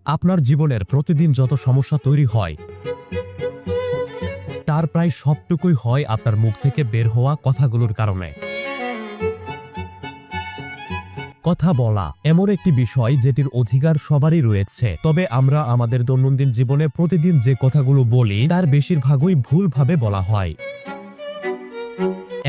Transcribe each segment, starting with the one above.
আপনার জীবনের প্রতিদিন যত সমস্যা তৈরি হয় তার প্রায় সবটুকুই হয় আপনার মুখ থেকে বের হওয়া কথাগুলোর কারণে। কথা বলা এমন একটি বিষয় যেটির অধিকার সবারই রয়েছে, তবে আমরা আমাদের দৈনন্দিন জীবনে প্রতিদিন যে কথাগুলো বলি তার বেশিরভাগই ভুলভাবে বলা হয়,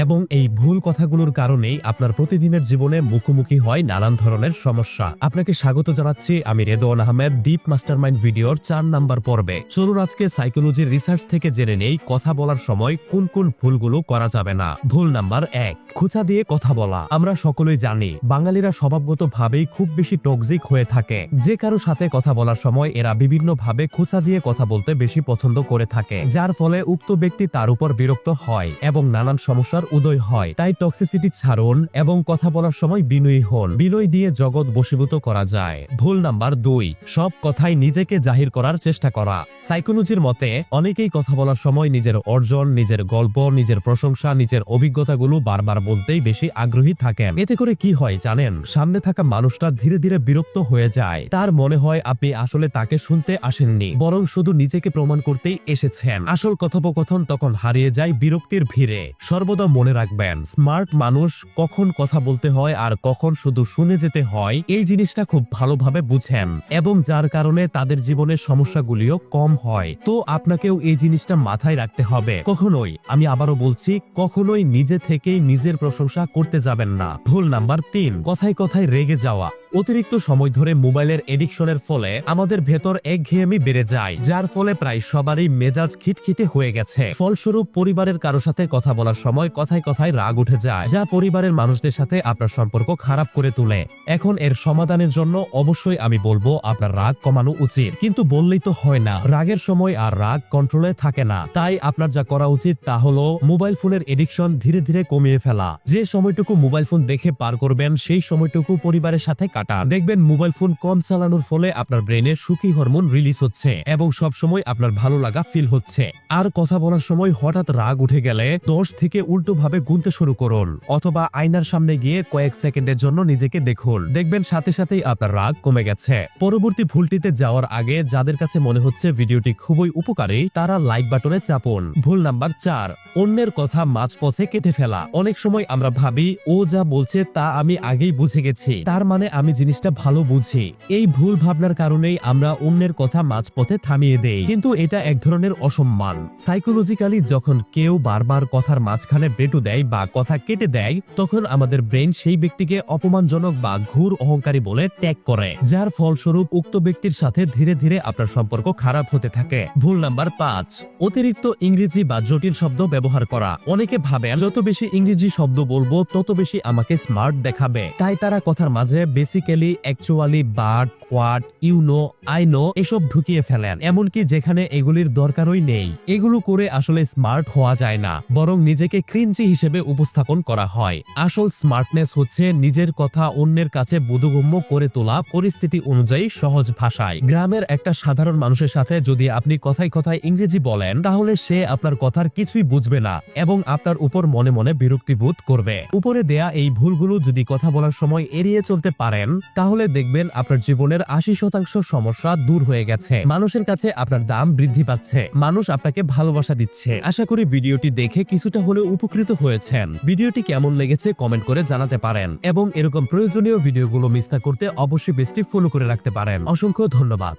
এবং এই ভুল কথাগুলোর কারণেই আপনার প্রতিদিনের জীবনে মুখোমুখি হয় নানান ধরনের সমস্যা। আপনাকে স্বাগত জানাচ্ছি আমি রেদওয়ান আহমেদ ডিপ মাস্টারমাইন্ড ভিডিওর 4 নাম্বার পর্বে। চলুন আজকে সাইকোলজির রিসার্চ থেকে জেনে নেই কথা বলার সময় কোন কোন ভুলগুলো করা যাবে না। ভুল নাম্বার 1, খোঁচা দিয়ে কথা বলা। আমরা সকলেই জানি বাঙালিরা স্বভাবগতভাবেই খুব বেশি টক্সিক হয়ে থাকে। যে কারো সাথে কথা বলার সময় এরা বিভিন্ন ভাবে খোঁচা দিয়ে কথা বলতে বেশি পছন্দ করে থাকে, যার ফলে উক্ত ব্যক্তি তার উপর বিরক্ত হয় এবং নানান সমস্যার উদয় হয়। তাই টক্সিসিটি ছাড়ুন এবং কথা বলার সময় বিনয়ী হন। বিনয় দিয়ে জগৎ বশীভূত করা যায়। ভুল নাম্বার 2, সব কথাই নিজেকে জাহির করার চেষ্টা করা। সাইকোলজির মতে অনেকেই কথা বলার সময় নিজের অর্জন, নিজের গল্প, নিজের প্রশংসা, নিজের অভিজ্ঞতাগুলো বারবার বলতেই বেশি আগ্রহী থাকেন। এতে করে কি হয় জানেন? সামনে থাকা মানুষটা ধীরে ধীরে বিরক্ত হয়ে যায়। তার মনে হয় আপনি আসলে তাকে শুনতে আসেননি, বরং শুধু নিজেকে প্রমাণ করতেই এসেছেন। আসল কথোপকথন তখন হারিয়ে যায় বিরক্তির ভিড়ে। সর্বদা মনে রাখবেন, স্মার্ট মানুষ কখন কথা বলতে হয় আর কখন শুধু শুনে যেতে হয় এই জিনিসটা খুব ভালোভাবে বুঝেন, এবং যার কারণে তাদের জীবনের সমস্যাগুলিও কম হয়। তো আপনাকেও এই জিনিসটা মাথায় রাখতে হবে। কখনোই, আমি আবারও বলছি, কখনোই নিজে থেকেই নিজের প্রশংসা করতে যাবেন না। ভুল নাম্বার 3, কথায় কথায় রেগে যাওয়া। অতিরিক্ত সময় ধরে মোবাইলের এডিকশনের ফলে আমাদের ভেতর একঘেয়েমি বেড়ে যায়, যার ফলে প্রায় সবারই মেজাজ খিটখিটে হয়ে গেছে। ফলস্বরূপ পরিবারের কারো সাথে কথা বলার সময় কথায় কথায় রাগ উঠে যায়, যা পরিবারের মানুষদের সাথে আপনার সম্পর্ক খারাপ করে তোলে। এখন এর সমাধানের জন্য অবশ্যই আমি বলবো আপনার রাগ কমানো উচিত, কিন্তু বললেই তো হয় না। রাগের সময় আর রাগ কন্ট্রোলে থাকে না। তাই আপনার যা করা উচিত তা হলো মোবাইল ফোনের এডিকশন ধীরে ধীরে কমিয়ে ফেলা। যে সময়টুকু মোবাইল ফোন দেখে পার করবেন সেই সময়টুকু পরিবারের সাথে কাটান। দেখবেন মোবাইল ফোন কম চালানোর ফলে আপনার ব্রেনে সুখী হরমোন রিলিজ হচ্ছে এবং সব সময় আপনার ভালো লাগা ফিল হচ্ছে। আর কথা বলার সময় হঠাৎ রাগ উঠে গেলে 10 থেকে উল্টো ভাবে গুনতে শুরু করুন, অথবা আয়নার সামনে গিয়ে কয়েক সেকেন্ডের জন্য নিজেকে দেখুন। দেখবেন সাথে সাথেই আপনার রাগ কমে গেছে। পরবর্তী ভুলটিতে যাওয়ার আগে যাদের কাছে মনে হচ্ছে ভিডিওটি খুবই উপকারী তারা লাইক বাটনে চাপুন। ভুল নাম্বার 4, অন্যের কথা মাঝপথে কেটে ফেলা। অনেক সময় আমরা ভাবি ও যা বলছে তা আমি আগেই বুঝে গেছি, তার মানে আমি জিনিসটা ভালো বুঝি। এই ভুল ভাবনার কারণেই আমরা অন্যের কথা মাঝপথে থামিয়ে দেই, কিন্তু এটা এক ধরনের অসম্মান। সাইকোলজিক্যালি যখন কেউ বারবার কথার মাঝখানে ব্রেটু দেয় বা কথা কেটে দেয়, তখন আমাদের ব্রেন সেই ব্যক্তিকে অপমানজনক বা ঘুর অহংকারী বলে ট্যাগ করে, যার ফলস্বরূপ উক্ত ব্যক্তির সাথে ধীরে ধীরে আপনার সম্পর্ক খারাপ হতে থাকে। ভুল নাম্বার 5, অতিরিক্ত ইংরেজি বা জটিল শব্দ ব্যবহার করা। অনেকে ভাবেন যত বেশি ইংরেজি শব্দ বলবো তত বেশি আমাকে স্মার্ট দেখাবে, তাই তারা কথার মাঝে basically, actually, but, what, you know, I know এসব ঢুকিয়ে ফেলেন, এমনকি যেখানে এগুলির দরকারই নেই। এগুলো করে আসলে স্মার্ট হওয়া যায় না, বরং নিজেকে ক্রিঞ্জি হিসেবে উপস্থাপন করা হয়। আসল স্মার্টনেস হচ্ছে নিজের কথা অন্যের কাছে বোধগম্য করে তোলা, পরিস্থিতি অনুযায়ী সহজ ভাষায়। গ্রামের একটা সাধারণ মানুষের সাথে যদি আপনি কথায় কথায় ইংরেজি বলেন, তাহলে সে আপনার কথার কিছুই বুঝবে না এবং আপনার উপর মনে মনে বিরক্তি বোধ করবে। উপরে দেয়া এই ভুলগুলো যদি কথা বলার সময় এড়িয়ে চলতে পারেন, তাহলে দেখবেন আপনার জীবনের 80% সমস্যা দূর হয়ে গেছে। মানুষের কাছে আপনার দাম বৃদ্ধি পাচ্ছে, মানুষ আপনাকে ভালোবাসা দিচ্ছে। আশা করি ভিডিওটি দেখে কিছুটা হলেও উপকৃত হয়েছেন। ভিডিওটি কেমন লেগেছে কমেন্ট করে জানাতে পারেন, এবং এরকম প্রয়োজনীয় ভিডিওগুলো মিস না করতে অবশ্যই পেজটি ফলো করে রাখতে পারেন। অসংখ্য ধন্যবাদ।